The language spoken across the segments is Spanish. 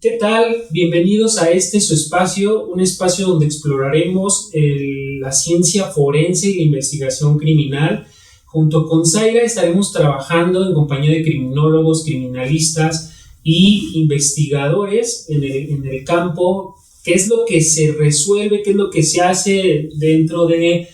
¿Qué tal? Bienvenidos a su espacio, un espacio donde exploraremos la ciencia forense y la investigación criminal. Junto con Zaira estaremos trabajando en compañía de criminólogos, criminalistas y investigadores en el campo. ¿Qué es lo que se resuelve? ¿Qué es lo que se hace dentro de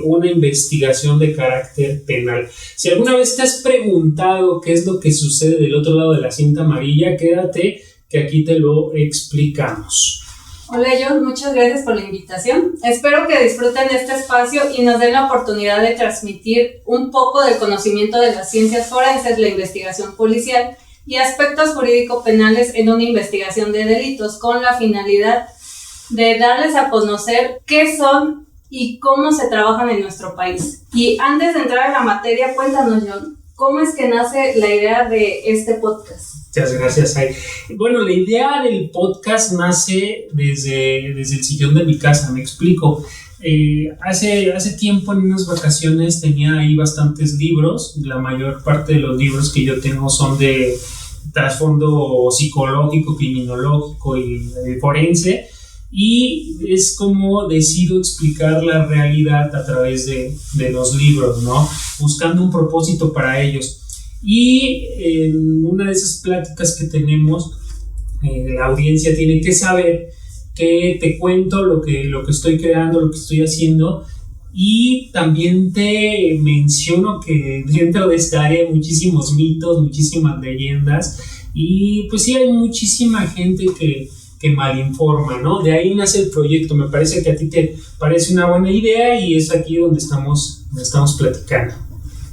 una investigación de carácter penal? Si alguna vez te has preguntado qué es lo que sucede del otro lado de la cinta amarilla, quédate que aquí te lo explicamos. Hola John, muchas gracias por la invitación. Espero que disfruten este espacio y nos den la oportunidad de transmitir un poco del conocimiento de las ciencias forenses, la investigación policial y aspectos jurídico-penales en una investigación de delitos, con la finalidad de darles a conocer qué son y cómo se trabajan en nuestro país. Y antes de entrar a la materia, cuéntanos John, ¿cómo es que nace la idea de este podcast? Muchas gracias, Ay. Bueno, la idea del podcast nace desde el sillón de mi casa, me explico. Hace tiempo, en unas vacaciones, tenía ahí bastantes libros. La mayor parte de los libros que yo tengo son de trasfondo psicológico, criminológico y forense. Y es como decido explicar la realidad a través de los libros, ¿no? Buscando un propósito para ellos. Y en una de esas pláticas que tenemos, la audiencia tiene que saber que te cuento lo que estoy creando, lo que estoy haciendo, y también te menciono que dentro de esta área hay muchísimos mitos, muchísimas leyendas, y pues sí hay muchísima gente que malinforma, ¿no? De ahí nace el proyecto. Me parece que a ti te parece una buena idea y es aquí donde estamos platicando.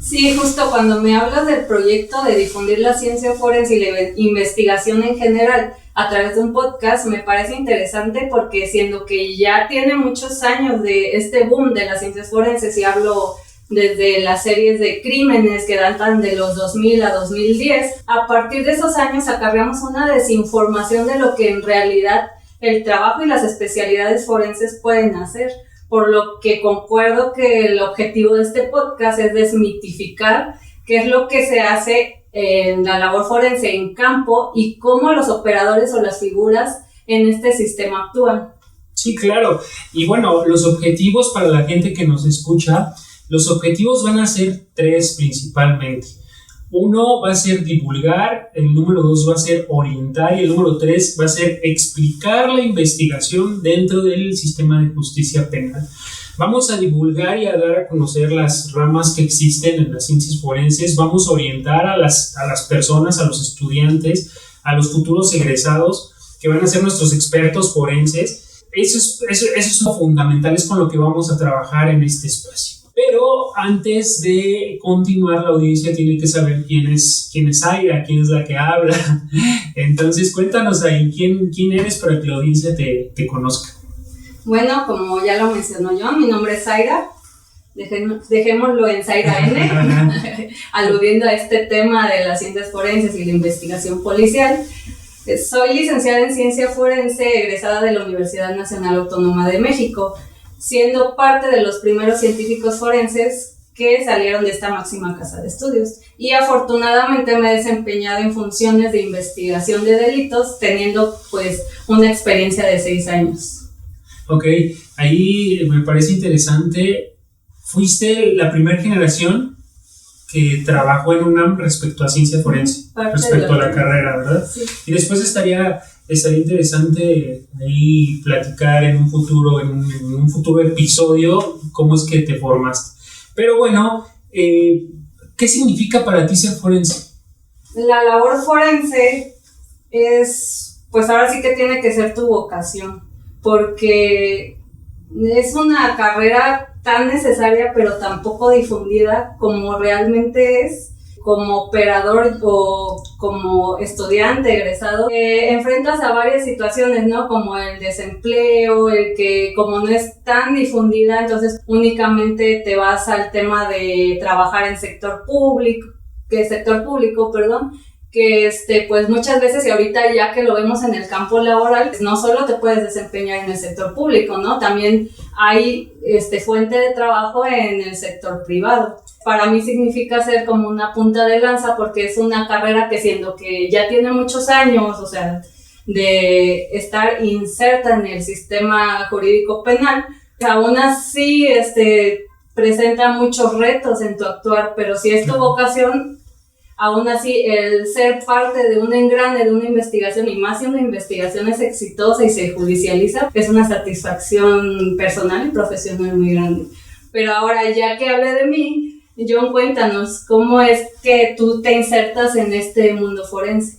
Sí, justo cuando me hablas del proyecto de difundir la ciencia forense y la investigación en general a través de un podcast, me parece interesante porque siendo que ya tiene muchos años de este boom de las ciencias forenses, y hablo desde las series de crímenes que datan de los 2000 a 2010, a partir de esos años acarreamos una desinformación de lo que en realidad el trabajo y las especialidades forenses pueden hacer. Por lo que concuerdo que el objetivo de este podcast es desmitificar qué es lo que se hace en la labor forense en campo y cómo los operadores o las figuras en este sistema actúan. Sí, claro. Y bueno, los objetivos para la gente que nos escucha, los objetivos van a ser 3 principalmente. 1 va a ser divulgar, el número 2 va a ser orientar y el número 3 va a ser explicar la investigación dentro del sistema de justicia penal. Vamos a divulgar y a dar a conocer las ramas que existen en las ciencias forenses. Vamos a orientar a las personas, a los estudiantes, a los futuros egresados que van a ser nuestros expertos forenses. Eso es lo fundamental, es con lo que vamos a trabajar en este espacio. Pero antes de continuar, la audiencia tiene que saber quién es Zaira, quién es la que habla. Entonces, cuéntanos ahí quién eres para que la audiencia te conozca. Bueno, como ya lo mencionó John, mi nombre es Zaira. Dejémoslo en Zaira N, aludiendo a este tema de las ciencias forenses y la investigación policial. Soy licenciada en Ciencia Forense, egresada de la Universidad Nacional Autónoma de México, siendo parte de los primeros científicos forenses que salieron de esta máxima casa de estudios. Y afortunadamente me he desempeñado en funciones de investigación de delitos, teniendo pues una experiencia de 6 años. Ok, ahí me parece interesante. Fuiste la primera generación que trabajó en UNAM respecto a ciencia forense, respecto a la carrera, ¿verdad? Sí. Y después estaría interesante ahí platicar en un futuro episodio cómo es que te formaste. Pero bueno, ¿qué significa para ti ser forense? La labor forense es, pues ahora sí que tiene que ser tu vocación, porque es una carrera tan necesaria pero tan poco difundida como realmente es. Como operador o como estudiante egresado, enfrentas a varias situaciones, ¿no? Como el desempleo, el que como no es tan difundida, entonces únicamente te vas al tema de trabajar en sector público, que pues muchas veces, y ahorita ya que lo vemos en el campo laboral, no solo te puedes desempeñar en el sector público, ¿no? También hay fuente de trabajo en el sector privado. Para mí significa ser como una punta de lanza, porque es una carrera que, siendo que ya tiene muchos años, o sea, de estar inserta en el sistema jurídico penal, aún así presenta muchos retos en tu actuar, pero si es tu vocación, aún así el ser parte de un engrane de una investigación, y más si una investigación es exitosa y se judicializa, es una satisfacción personal y profesional muy grande. Pero ahora, ya que hablé de mí, John, cuéntanos, ¿cómo es que tú te insertas en este mundo forense?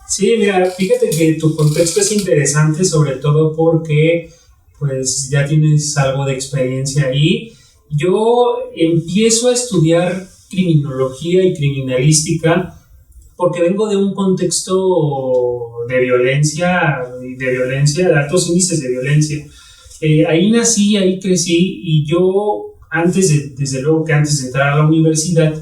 Sí, mira, fíjate que tu contexto es interesante, sobre todo porque pues ya tienes algo de experiencia ahí. Yo empiezo a estudiar criminología y criminalística porque vengo de un contexto de violencia, de altos índices de violencia. Ahí nací, ahí crecí, y yo desde luego que antes de entrar a la universidad,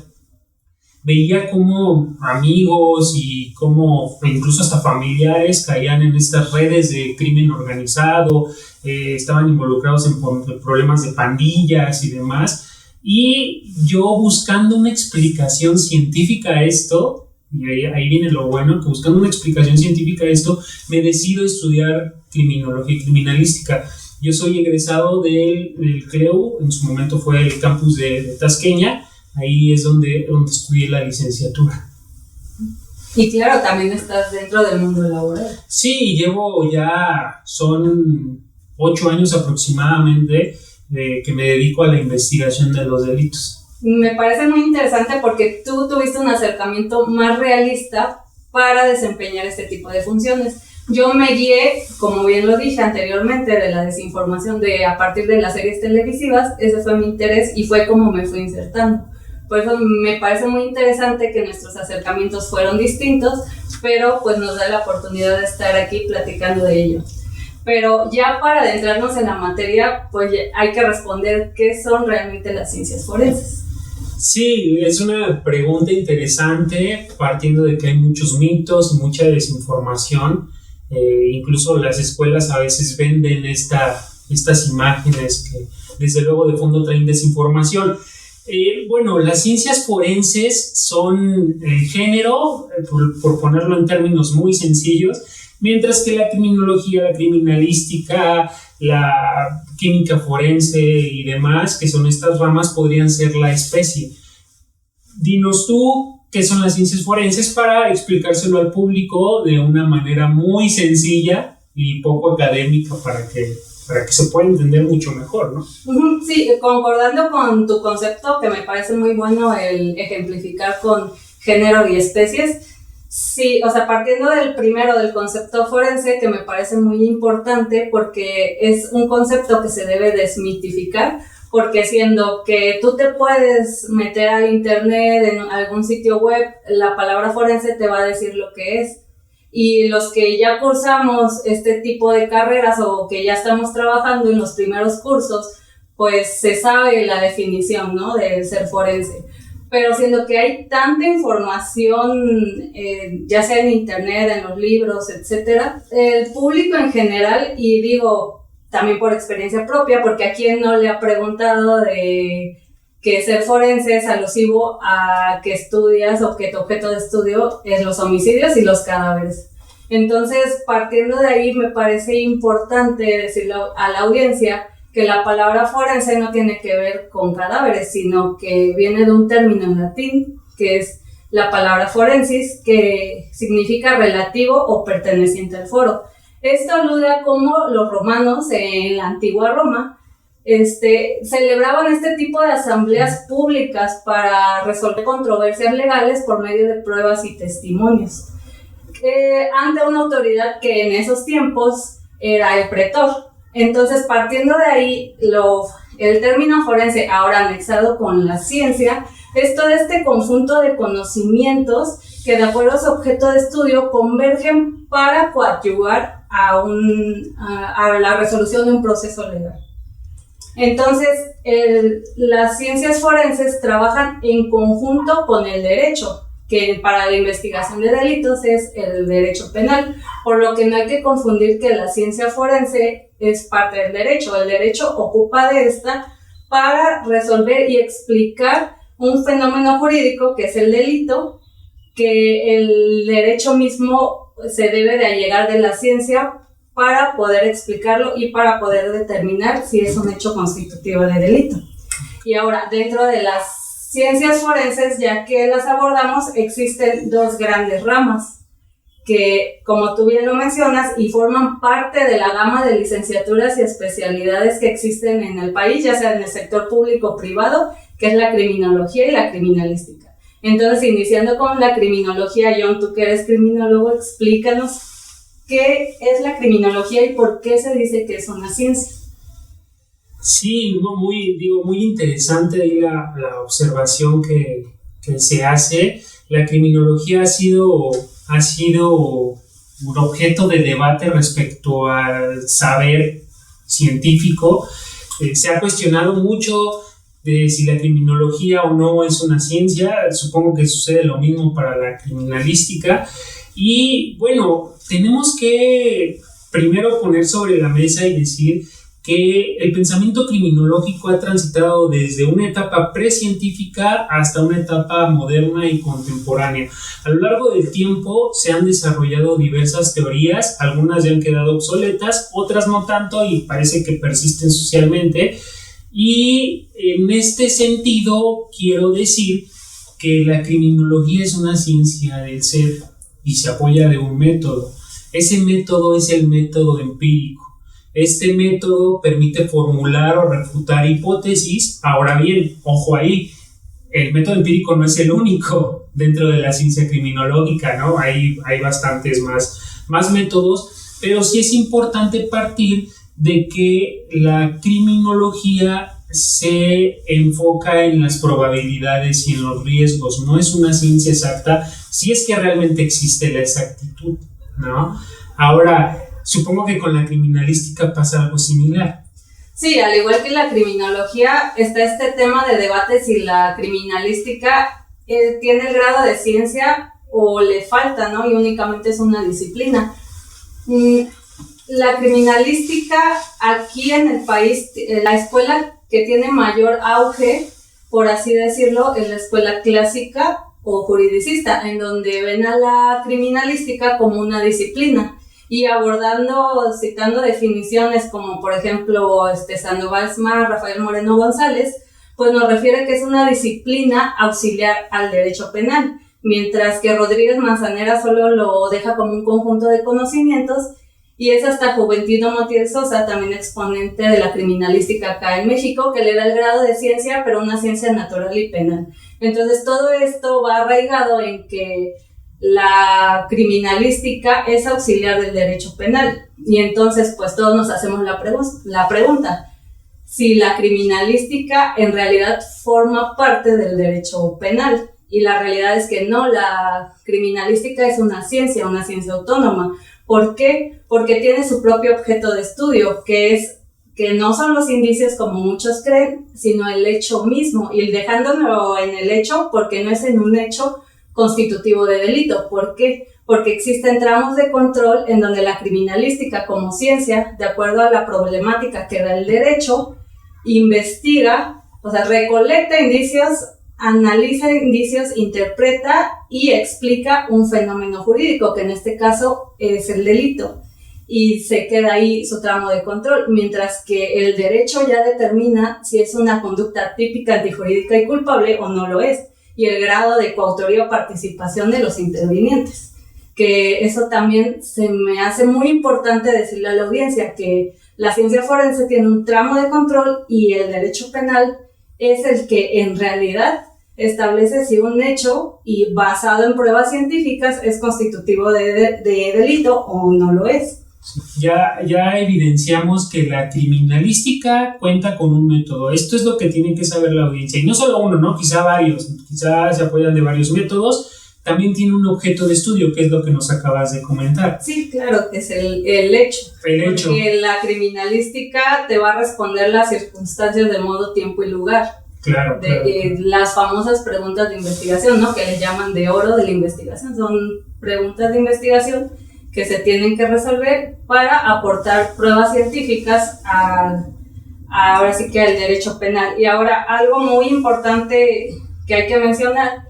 veía cómo amigos y cómo incluso hasta familiares caían en estas redes de crimen organizado, estaban involucrados en problemas de pandillas y demás, y yo, buscando una explicación científica a esto, y ahí viene lo bueno, que buscando una explicación científica a esto, me decido estudiar criminología y criminalística. Yo soy egresado del CLEU, en su momento fue el campus de Tasqueña. Ahí es donde estudié la licenciatura. Y claro, también estás dentro del mundo laboral. Sí, son 8 años aproximadamente que me dedico a la investigación de los delitos. Me parece muy interesante porque tú tuviste un acercamiento más realista para desempeñar este tipo de funciones. Yo me guié, como bien lo dije anteriormente, de la desinformación a partir de las series televisivas. Ese fue mi interés y fue como me fui insertando. Por eso me parece muy interesante que nuestros acercamientos fueron distintos, pero pues nos da la oportunidad de estar aquí platicando de ello. Pero ya para adentrarnos en la materia, pues hay que responder qué son realmente las ciencias forenses. Sí, es una pregunta interesante, partiendo de que hay muchos mitos y mucha desinformación. Incluso las escuelas a veces venden estas imágenes que desde luego de fondo traen desinformación. Bueno, las ciencias forenses son el género, por ponerlo en términos muy sencillos, mientras que la criminología, la criminalística, la química forense y demás, que son estas ramas, podrían ser la especie. Dinos tú qué son las ciencias forenses para explicárselo al público de una manera muy sencilla y poco académica para que se pueda entender mucho mejor, ¿no? Sí, concordando con tu concepto, que me parece muy bueno el ejemplificar con género y especies. Sí, o sea, partiendo del concepto forense, que me parece muy importante porque es un concepto que se debe desmitificar, porque siendo que tú te puedes meter al internet, en algún sitio web, la palabra forense te va a decir lo que es. Y los que ya cursamos este tipo de carreras o que ya estamos trabajando en los primeros cursos, pues se sabe la definición, ¿no?, de ser forense. Pero siendo que hay tanta información, ya sea en internet, en los libros, etcétera, el público en general, y digo también por experiencia propia, porque a quien no le ha preguntado de que ser forense es alusivo a que estudias o que tu objeto de estudio es los homicidios y los cadáveres. Entonces, partiendo de ahí, me parece importante decirle a la audiencia que la palabra forense no tiene que ver con cadáveres, sino que viene de un término en latín, que es la palabra forensis, que significa relativo o perteneciente al foro. Esto alude a cómo los romanos en la antigua Roma celebraban este tipo de asambleas públicas para resolver controversias legales por medio de pruebas y testimonios, ante una autoridad que en esos tiempos era el pretor. Entonces, partiendo de ahí, el término forense, ahora anexado con la ciencia, es todo este conjunto de conocimientos que, de acuerdo a su objeto de estudio, convergen para coadyuvar a la resolución de un proceso legal. Entonces, las ciencias forenses trabajan en conjunto con el derecho, que para la investigación de delitos es el derecho penal, por lo que no hay que confundir que la ciencia forense es parte del derecho. El derecho ocupa de esta para resolver y explicar un fenómeno jurídico que es el delito, que el derecho mismo se debe de allegar de la ciencia para poder explicarlo y para poder determinar si es un hecho constitutivo de delito. Y ahora, dentro de las ciencias forenses, ya que las abordamos, existen dos grandes ramas que, como tú bien lo mencionas, y forman parte de la gama de licenciaturas y especialidades que existen en el país, ya sea en el sector público o privado, que es la criminología y la criminalística. Entonces, iniciando con la criminología, John, tú que eres criminólogo, explícanos qué es la criminología y por qué se dice que es una ciencia. Sí, no, muy interesante ahí la observación que se hace. La criminología ha sido un objeto de debate respecto al saber científico. Se ha cuestionado mucho de si la criminología o no es una ciencia. Supongo que sucede lo mismo para la criminalística. Y bueno, tenemos que primero poner sobre la mesa y decir que el pensamiento criminológico ha transitado desde una etapa precientífica hasta una etapa moderna y contemporánea. A lo largo del tiempo se han desarrollado diversas teorías, algunas ya han quedado obsoletas, otras no tanto y parece que persisten socialmente. Y en este sentido quiero decir que la criminología es una ciencia del ser y se apoya de un método. Ese método es el método empírico. Este método permite formular o refutar hipótesis. Ahora bien, ojo ahí, el método empírico no es el único dentro de la ciencia criminológica, ¿no? Hay bastantes más métodos, pero sí es importante partir de que la criminología se enfoca en las probabilidades y en los riesgos. No es una ciencia exacta, si es que realmente existe la exactitud, ¿no? Ahora, supongo que con la criminalística pasa algo similar. Sí, al igual que la criminología, está este tema de debate si la criminalística tiene el grado de ciencia o le falta, ¿no? Y únicamente es una disciplina. La criminalística aquí en el país, la escuela que tiene mayor auge, por así decirlo, es la escuela clásica o juridicista, en donde ven a la criminalística como una disciplina. Y citando definiciones como por ejemplo Sandoval Smart, Rafael Moreno González, pues nos refiere que es una disciplina auxiliar al derecho penal, mientras que Rodríguez Manzanera solo lo deja como un conjunto de conocimientos, y es hasta Juventino Montiel Sosa, también exponente de la criminalística acá en México, que le da el grado de ciencia, pero una ciencia natural y penal. Entonces todo esto va arraigado en que la criminalística es auxiliar del derecho penal, y entonces pues todos nos hacemos la pregunta si la criminalística en realidad forma parte del derecho penal, y la realidad es que no, la criminalística es una ciencia autónoma. ¿Por qué? Porque tiene su propio objeto de estudio, que no son los indicios como muchos creen, sino el hecho mismo, y dejándolo en el hecho porque no es en un hecho constitutivo de delito. ¿Por qué? Porque existen tramos de control en donde la criminalística como ciencia, de acuerdo a la problemática que da el derecho, investiga, o sea, recolecta indicios, analiza indicios, interpreta y explica un fenómeno jurídico, que en este caso es el delito, y se queda ahí su tramo de control, mientras que el derecho ya determina si es una conducta típica, antijurídica y culpable o no lo es, y el grado de coautoría o participación de los intervinientes. Que eso también se me hace muy importante decirle a la audiencia, que la ciencia forense tiene un tramo de control y el derecho penal es el que en realidad establece si un hecho, y basado en pruebas científicas, es constitutivo de delito o no lo es. Ya evidenciamos que la criminalística cuenta con un método. Esto es lo que tiene que saber la audiencia, y no solo uno, ¿no? Quizá varios, quizá se apoyan de varios métodos. También tiene un objeto de estudio, que es lo que nos acabas de comentar. Sí, claro, que es el hecho. Porque la criminalística te va a responder las circunstancias de modo, tiempo y lugar. Claro, las famosas preguntas de investigación, ¿no? Que le llaman de oro de la investigación. Son preguntas de investigación que se tienen que resolver para aportar pruebas científicas ahora sí que al derecho penal. Y ahora algo muy importante que hay que mencionar,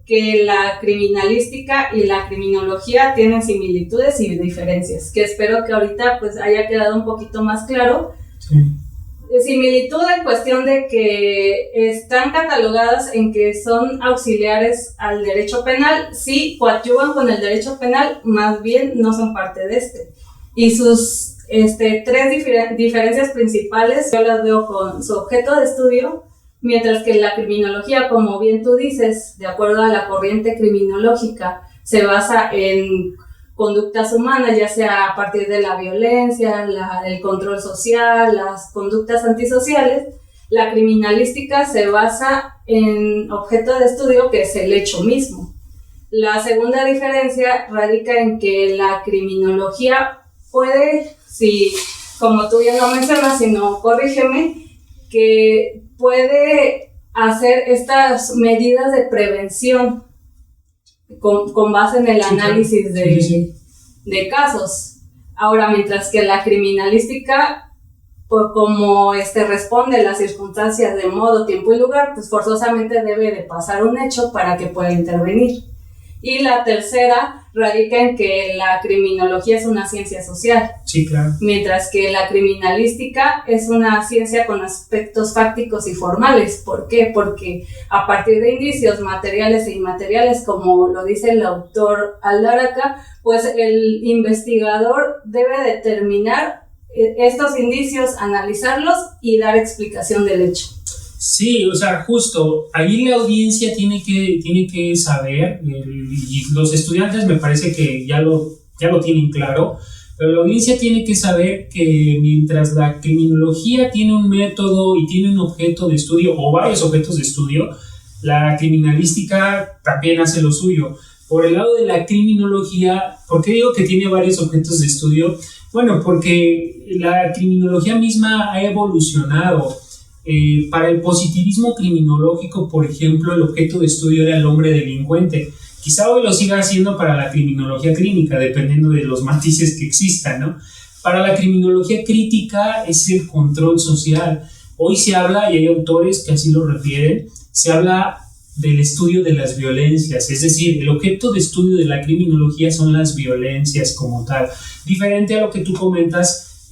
que la criminalística y la criminología tienen similitudes y diferencias, que espero que ahorita pues haya quedado un poquito más claro. Sí. Similitud en cuestión de que están catalogadas en que son auxiliares al derecho penal, sí coadyuvan con el derecho penal, más bien no son parte de este. Y sus tres diferencias principales yo las veo con su objeto de estudio, mientras que la criminología, como bien tú dices, de acuerdo a la corriente criminológica, se basa en conductas humanas, ya sea a partir de la violencia, el control social, las conductas antisociales. La criminalística se basa en objeto de estudio, que es el hecho mismo. La segunda diferencia radica en que la criminología puede, si, como tú ya lo mencionas, si no, corrígeme, que puede hacer estas medidas de prevención con base en el análisis de casos. Ahora, mientras que la criminalística, pues como responde a las circunstancias de modo, tiempo y lugar, pues forzosamente debe de pasar un hecho para que pueda intervenir. Y la tercera radica en que la criminología es una ciencia social. Sí, claro. Mientras que la criminalística es una ciencia con aspectos fácticos y formales. ¿Por qué? Porque a partir de indicios materiales e inmateriales, como lo dice el autor Aldaraca, pues el investigador debe determinar estos indicios, analizarlos y dar explicación del hecho. Sí, o sea, justo, ahí la audiencia tiene que saber, y los estudiantes me parece que ya lo tienen claro, pero la audiencia tiene que saber que mientras la criminología tiene un método y tiene un objeto de estudio, o varios objetos de estudio, la criminalística también hace lo suyo. Por el lado de la criminología, ¿por qué digo que tiene varios objetos de estudio? Bueno, porque la criminología misma ha evolucionado. Para el positivismo criminológico, por ejemplo, el objeto de estudio era el hombre delincuente. Quizá hoy lo siga haciendo para la criminología clínica, dependiendo de los matices que existan, ¿no? Para la criminología crítica es el control social. Hoy se habla, y hay autores que así lo refieren, se habla del estudio de las violencias, es decir, el objeto de estudio de la criminología son las violencias como tal, diferente a lo que tú comentas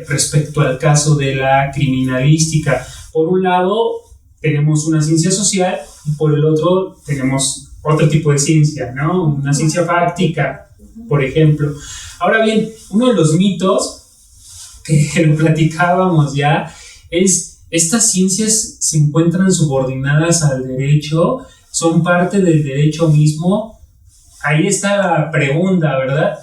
respecto al caso de la criminalística. Por un lado tenemos una ciencia social y por el otro tenemos otro tipo de ciencia, ¿no? Una ciencia fáctica, por ejemplo. Ahora bien, uno de los mitos que lo platicábamos ya es: estas ciencias se encuentran subordinadas al derecho, son parte del derecho mismo. Ahí está la pregunta, ¿verdad?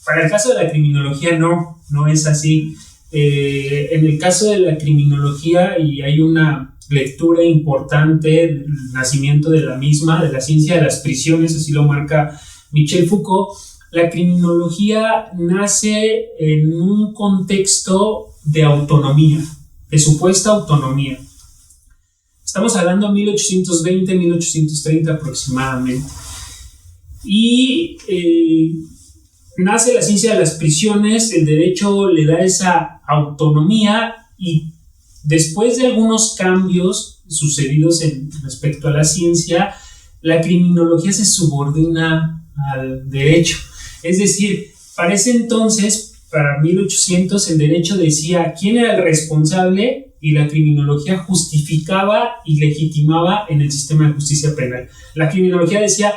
Para el caso de la criminología no es así. En el caso de la criminología, y hay una lectura importante del nacimiento de la misma, de la ciencia de las prisiones, así lo marca Michel Foucault, la criminología nace en un contexto de autonomía, de supuesta autonomía. Estamos hablando de 1820, 1830 aproximadamente. Y nace la ciencia de las prisiones, el derecho le da esa autonomía, y después de algunos cambios sucedidos respecto a la ciencia, la criminología se subordina al derecho. Es decir, para ese entonces, para 1800, el derecho decía quién era el responsable y la criminología justificaba y legitimaba en el sistema de justicia penal. La criminología decía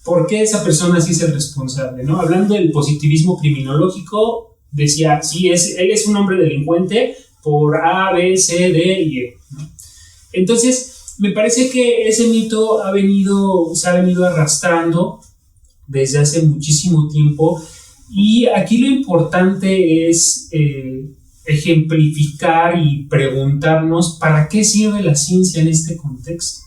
por qué esa persona sí es el responsable, ¿no? Hablando del positivismo criminológico, decía, sí, él es un hombre delincuente por A, B, C, D y E, ¿no? Entonces, me parece que ese mito se ha venido arrastrando desde hace muchísimo tiempo, y aquí lo importante es ejemplificar y preguntarnos ¿para qué sirve la ciencia en este contexto?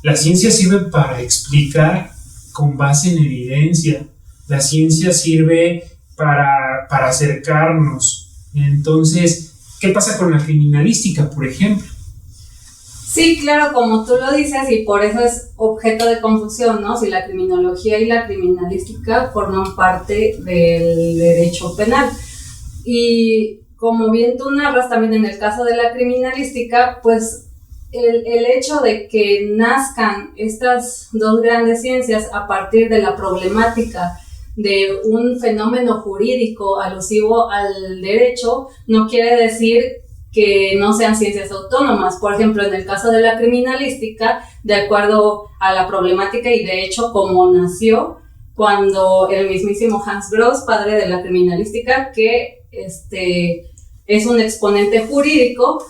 La ciencia sirve para explicar con base en evidencia, la ciencia sirve para acercarnos. Entonces, ¿qué pasa con la criminalística, por ejemplo? Sí, claro, como tú lo dices, y por eso es objeto de confusión, ¿no? Si la criminología y la criminalística forman parte del derecho penal. Y como bien tú narras también en el caso de la criminalística, pues el hecho de que nazcan estas dos grandes ciencias a partir de la problemática de un fenómeno jurídico alusivo al derecho, no quiere decir que no sean ciencias autónomas. Por ejemplo, en el caso de la criminalística, de acuerdo a la problemática y de hecho como nació, cuando el mismísimo Hans Gross, padre de la criminalística, que es un exponente jurídico,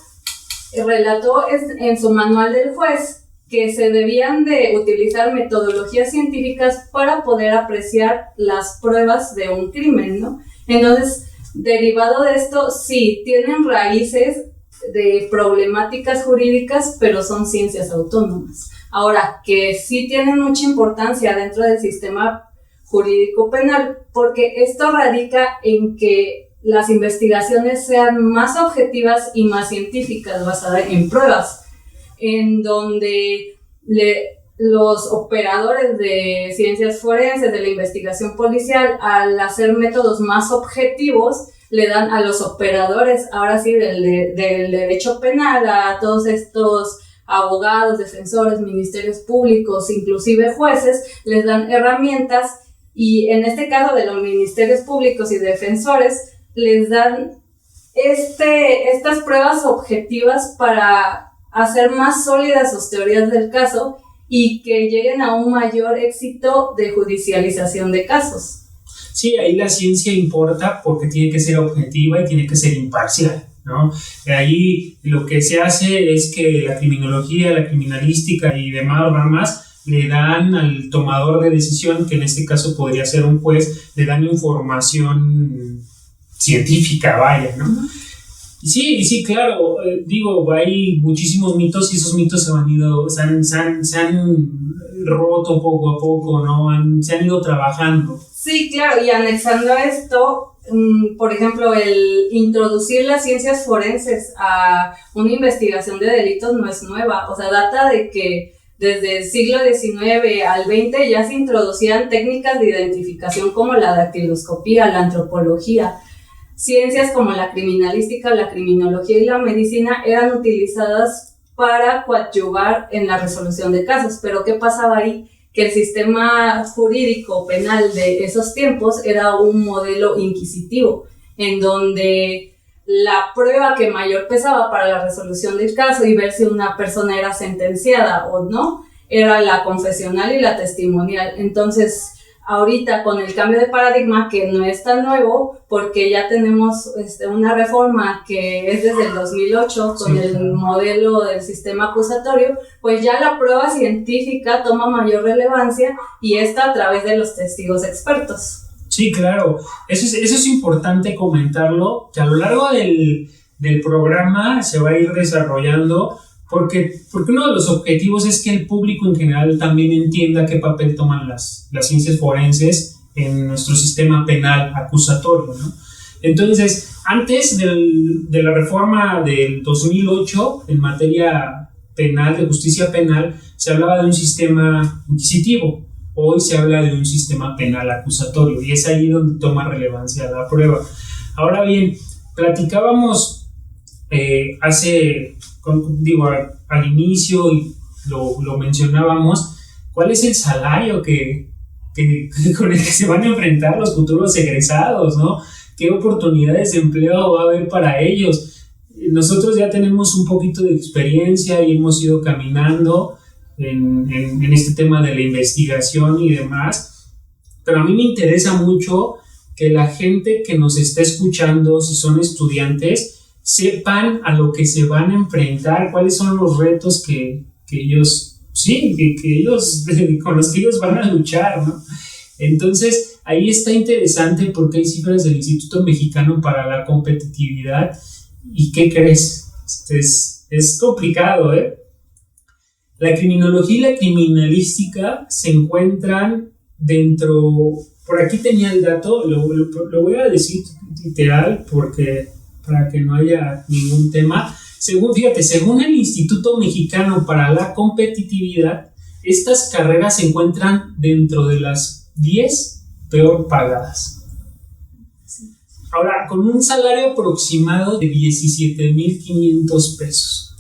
relató en su manual del juez que se debían de utilizar metodologías científicas para poder apreciar las pruebas de un crimen, ¿no? Entonces, derivado de esto, sí, tienen raíces de problemáticas jurídicas, pero son ciencias autónomas. Ahora, que sí tienen mucha importancia dentro del sistema jurídico penal, porque esto radica en que las investigaciones sean más objetivas y más científicas, basadas en pruebas, en donde los operadores de ciencias forenses, de la investigación policial, al hacer métodos más objetivos, le dan a los operadores, ahora sí, del derecho penal, a todos estos abogados, defensores, ministerios públicos, inclusive jueces, les dan herramientas, y en este caso de los ministerios públicos y defensores, les dan estas pruebas objetivas para hacer más sólidas sus teorías del caso y que lleguen a un mayor éxito de judicialización de casos. Sí, ahí la ciencia importa porque tiene que ser objetiva y tiene que ser imparcial, ¿no? Ahí lo que se hace es que la criminología, la criminalística y demás ramas le dan al tomador de decisión, que en este caso podría ser un juez, le dan información científica, vaya, ¿no? Uh-huh. Sí, claro, digo, hay muchísimos mitos y esos mitos se han roto poco a poco, ¿no? Se han ido trabajando. Sí, claro, y anexando a esto, por ejemplo, el introducir las ciencias forenses a una investigación de delitos no es nueva, o sea, data de que desde el siglo XIX al XX ya se introducían técnicas de identificación como la dactiloscopía, la antropología. Ciencias como la criminalística, la criminología y la medicina eran utilizadas para coadyuvar en la resolución de casos. Pero ¿qué pasaba ahí? Que el sistema jurídico penal de esos tiempos era un modelo inquisitivo, en donde la prueba que mayor pesaba para la resolución del caso y ver si una persona era sentenciada o no, era la confesional y la testimonial. Entonces, ahorita con el cambio de paradigma, que no es tan nuevo, porque ya tenemos una reforma que es desde el 2008 con el modelo del sistema acusatorio, pues ya la prueba científica toma mayor relevancia y esta a través de los testigos expertos. Sí, claro, eso es importante comentarlo, que a lo largo del programa se va a ir desarrollando, porque uno de los objetivos es que el público en general también entienda qué papel toman las ciencias forenses en nuestro sistema penal acusatorio, ¿no? Entonces, antes de la reforma del 2008 en materia penal, de justicia penal, se hablaba de un sistema inquisitivo. Hoy se habla de un sistema penal acusatorio y es ahí donde toma relevancia la prueba. Ahora bien, platicábamos al inicio y lo mencionábamos, ¿cuál es el salario con el que se van a enfrentar los futuros egresados, ¿no? ¿Qué oportunidades de empleo va a haber para ellos? Nosotros ya tenemos un poquito de experiencia y hemos ido caminando en este tema de la investigación y demás, pero a mí me interesa mucho que la gente que nos está escuchando, si son estudiantes, sepan a lo que se van a enfrentar, cuáles son los retos que ellos, con los que ellos van a luchar, ¿no? Entonces, ahí está interesante porque hay cifras del Instituto Mexicano para la Competitividad. ¿Y qué crees? Es complicado, ¿eh? La criminología y la criminalística se encuentran dentro, por aquí tenía el dato, lo voy a decir literal para que no haya ningún tema, Según el Instituto Mexicano para la Competitividad, estas carreras se encuentran dentro de las 10 peor pagadas. Ahora, con un salario aproximado de 17,500 pesos.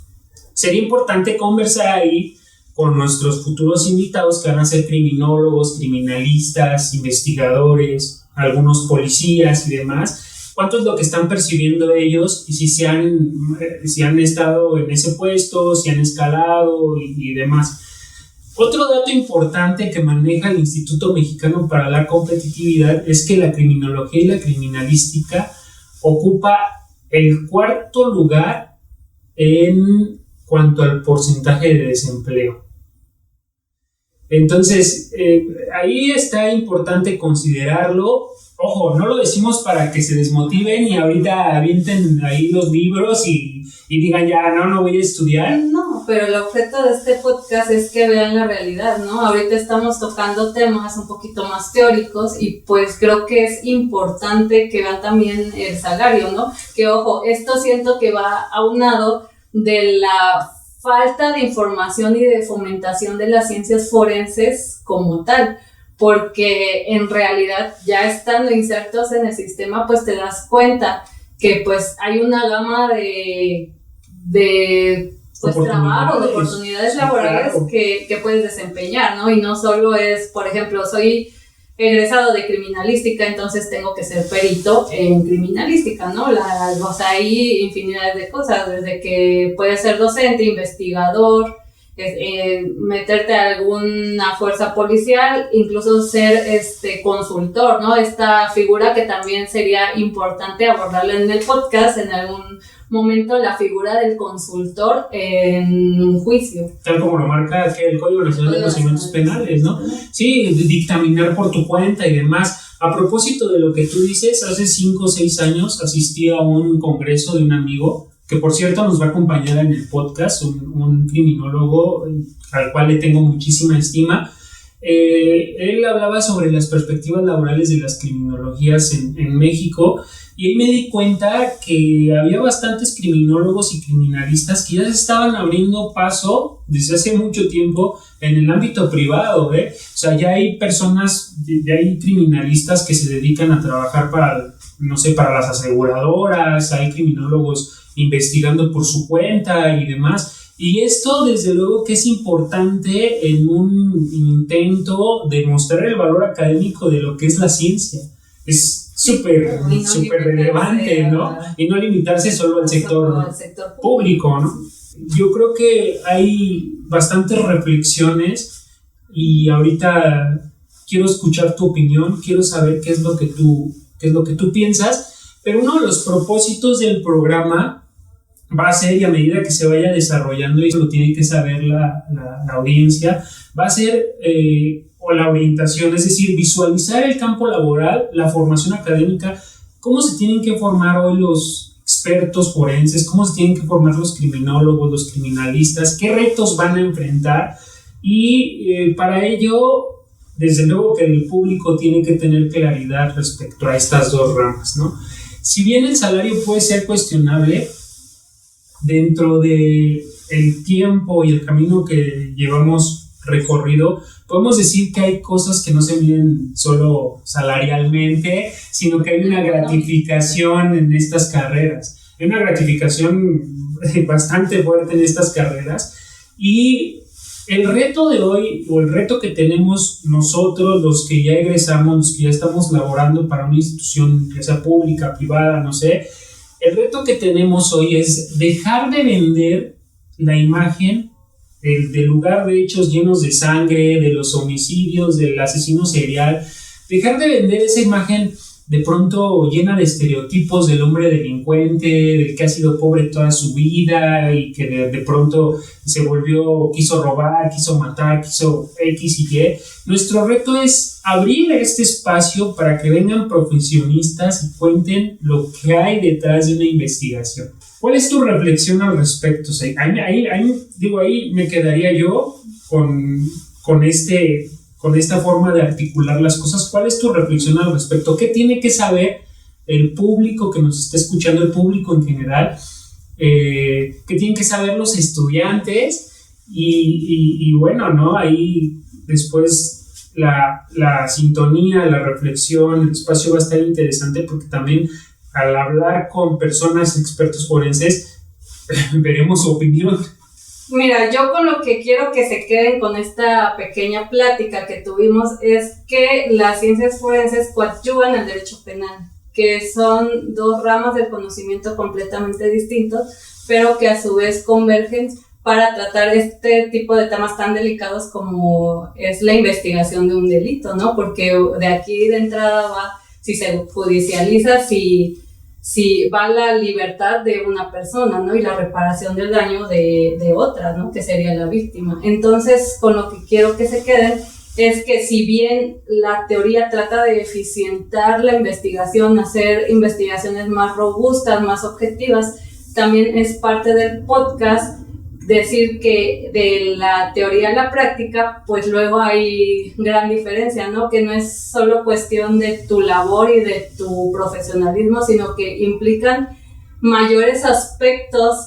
Sería importante conversar ahí con nuestros futuros invitados, que van a ser criminólogos, criminalistas, investigadores, algunos policías y demás. ¿Cuánto es lo que están percibiendo ellos? Y si han estado en ese puesto, si han escalado y demás. Otro dato importante que maneja el Instituto Mexicano para la Competitividad es que la criminología y la criminalística ocupa el 4º lugar en cuanto al porcentaje de desempleo. Entonces, ahí está importante considerarlo. Ojo, no lo decimos para que se desmotiven y ahorita avienten ahí los libros y digan ya, no voy a estudiar. No, pero el objeto de este podcast es que vean la realidad, ¿no? Ahorita estamos tocando temas un poquito más teóricos y pues creo que es importante que vean también el salario, ¿no? Que ojo, esto siento que va aunado de la falta de información y de fomentación de las ciencias forenses como tal, porque en realidad ya estando insertos en el sistema pues te das cuenta que pues hay una gama de pues trabajo, de oportunidades laborales, claro, que puedes desempeñar, ¿no? Y no solo es, por ejemplo, soy egresado de criminalística, entonces tengo que ser perito en criminalística, ¿no? O sea, hay infinidad de cosas, desde que puedes ser docente, investigador, meterte a alguna fuerza policial, incluso ser consultor, ¿no? Esta figura que también sería importante abordarla en el podcast en algún momento, la figura del consultor en un juicio. Tal como lo marca el Código Nacional de Procedimientos Penales, ¿no? Sí, dictaminar por tu cuenta y demás. A propósito de lo que tú dices, hace 5 o 6 años asistí a un congreso de un amigo, que por cierto nos va a acompañar en el podcast, un criminólogo al cual le tengo muchísima estima. Él hablaba sobre las perspectivas laborales de las criminologías en México, y ahí me di cuenta que había bastantes criminólogos y criminalistas que ya se estaban abriendo paso desde hace mucho tiempo en el ámbito privado, O sea, ya hay criminalistas que se dedican a trabajar para las aseguradoras, hay criminólogos investigando por su cuenta y demás. Y esto, desde luego, que es importante en un intento de mostrar el valor académico de lo que es la ciencia. Es súper relevante, ¿no? Y no limitarse solo al sector público, ¿no? Yo creo que hay bastantes reflexiones y ahorita quiero escuchar tu opinión, quiero saber qué es lo que tú piensas, pero uno de los propósitos del programa va a ser, y a medida que se vaya desarrollando, y eso lo tiene que saber la audiencia, va a ser o la orientación, es decir, visualizar el campo laboral, la formación académica, cómo se tienen que formar hoy los expertos forenses, cómo se tienen que formar los criminólogos, los criminalistas, qué retos van a enfrentar, y para ello, desde luego que el público tiene que tener claridad respecto a estas dos ramas, ¿no? Si bien el salario puede ser cuestionable, dentro de el tiempo y el camino que llevamos recorrido, podemos decir que hay cosas que no se miden solo salarialmente, sino que hay una gratificación en estas carreras. Hay una gratificación bastante fuerte en estas carreras, y el reto de hoy, o el reto que tenemos nosotros, los que ya egresamos, los que ya estamos laborando para una institución, ya sea pública, privada, no sé, el reto que tenemos hoy es dejar de vender la imagen del lugar de hechos llenos de sangre, de los homicidios, del asesino serial, dejar de vender esa imagen de pronto llena de estereotipos del hombre delincuente, del que ha sido pobre toda su vida y que de pronto quiso robar, quiso matar, quiso X y Y. Nuestro reto es abrir este espacio para que vengan profesionistas y cuenten lo que hay detrás de una investigación. ¿Cuál es tu reflexión al respecto? O sea, ahí me quedaría yo con esta forma de articular las cosas. ¿Cuál es tu reflexión al respecto? ¿Qué tiene que saber el público que nos está escuchando, el público en general, que tienen que saber los estudiantes y bueno, ¿no? Ahí después la sintonía, la reflexión, el espacio va a estar interesante porque también al hablar con personas expertos forenses veremos su opinión. Mira, yo con lo que quiero que se queden con esta pequeña plática que tuvimos es que las ciencias forenses coadyuvan al derecho penal, que son dos ramas del conocimiento completamente distintos, pero que a su vez convergen para tratar este tipo de temas tan delicados como es la investigación de un delito, ¿no? Porque de aquí de entrada va, si se judicializa, si va la libertad de una persona, ¿no? Y la reparación del daño de otra, ¿no? Que sería la víctima. Entonces, con lo que quiero que se queden es que si bien la teoría trata de eficientar la investigación, hacer investigaciones más robustas, más objetivas, también es parte del podcast decir que de la teoría a la práctica, pues luego hay gran diferencia, ¿no? Que no es solo cuestión de tu labor y de tu profesionalismo, sino que implican mayores aspectos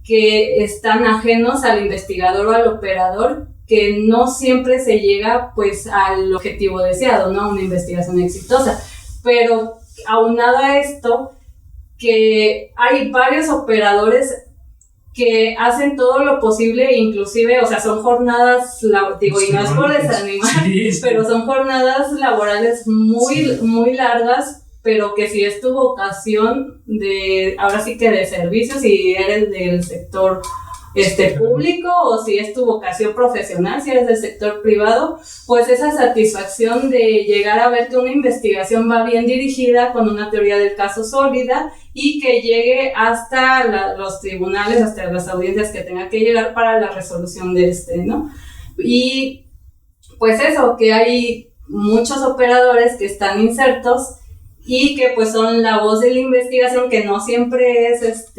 que están ajenos al investigador o al operador, que no siempre se llega pues al objetivo deseado, ¿no? Una investigación exitosa. Pero aunado a esto, que hay varios operadores que hacen todo lo posible, inclusive, o sea, son jornadas, digo, y no es por desanimar, sí. Pero son jornadas laborales muy largas, pero que si es tu vocación ahora sí que de servicios, si eres del sector público, o si es tu vocación profesional, si eres del sector privado, pues esa satisfacción de llegar a ver que una investigación va bien dirigida, con una teoría del caso sólida, y que llegue hasta los tribunales, hasta las audiencias que tenga que llegar para la resolución de ¿no? Y pues eso, que hay muchos operadores que están insertos y que pues son la voz de la investigación, que no siempre es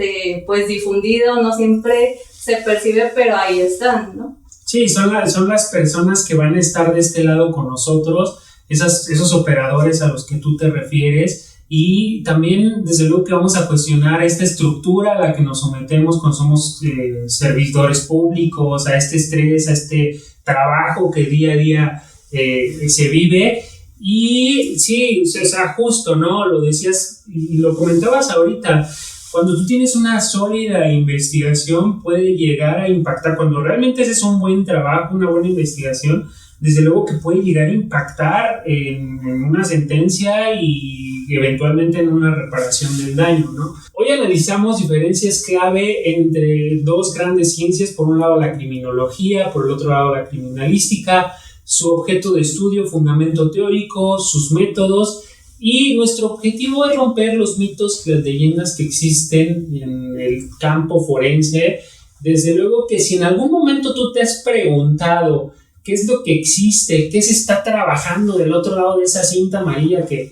pues difundido, no siempre se percibe, pero ahí están, ¿no? Sí, son las personas que van a estar de este lado con nosotros, esos operadores a los que tú te refieres. Y también, desde luego, que vamos a cuestionar esta estructura a la que nos sometemos cuando somos servidores públicos, a este estrés, a este trabajo que día a día se vive. Y sí, o sea, justo, ¿no? Lo decías y lo comentabas ahorita. Cuando tú tienes una sólida investigación, puede llegar a impactar. Cuando realmente haces un buen trabajo, una buena investigación, desde luego que puede llegar a impactar en una sentencia y eventualmente en una reparación del daño, ¿no? Hoy analizamos diferencias clave entre dos grandes ciencias, por un lado la criminología, por el otro lado la criminalística, su objeto de estudio, fundamento teórico, sus métodos, y nuestro objetivo es romper los mitos y las leyendas que existen en el campo forense. Desde luego que si en algún momento tú te has preguntado qué es lo que existe, qué se está trabajando del otro lado de esa cinta amarilla que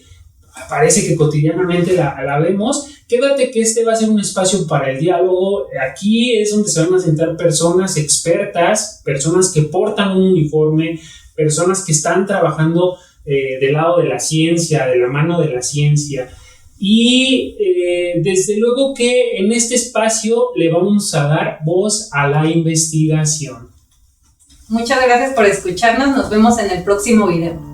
parece que cotidianamente la vemos, quédate que va a ser un espacio para el diálogo. Aquí es donde se van a sentar personas expertas, personas que portan un uniforme, personas que están trabajando del lado de la ciencia, de la mano de la ciencia. Y desde luego que en este espacio le vamos a dar voz a la investigación. Muchas gracias por escucharnos, nos vemos en el próximo video.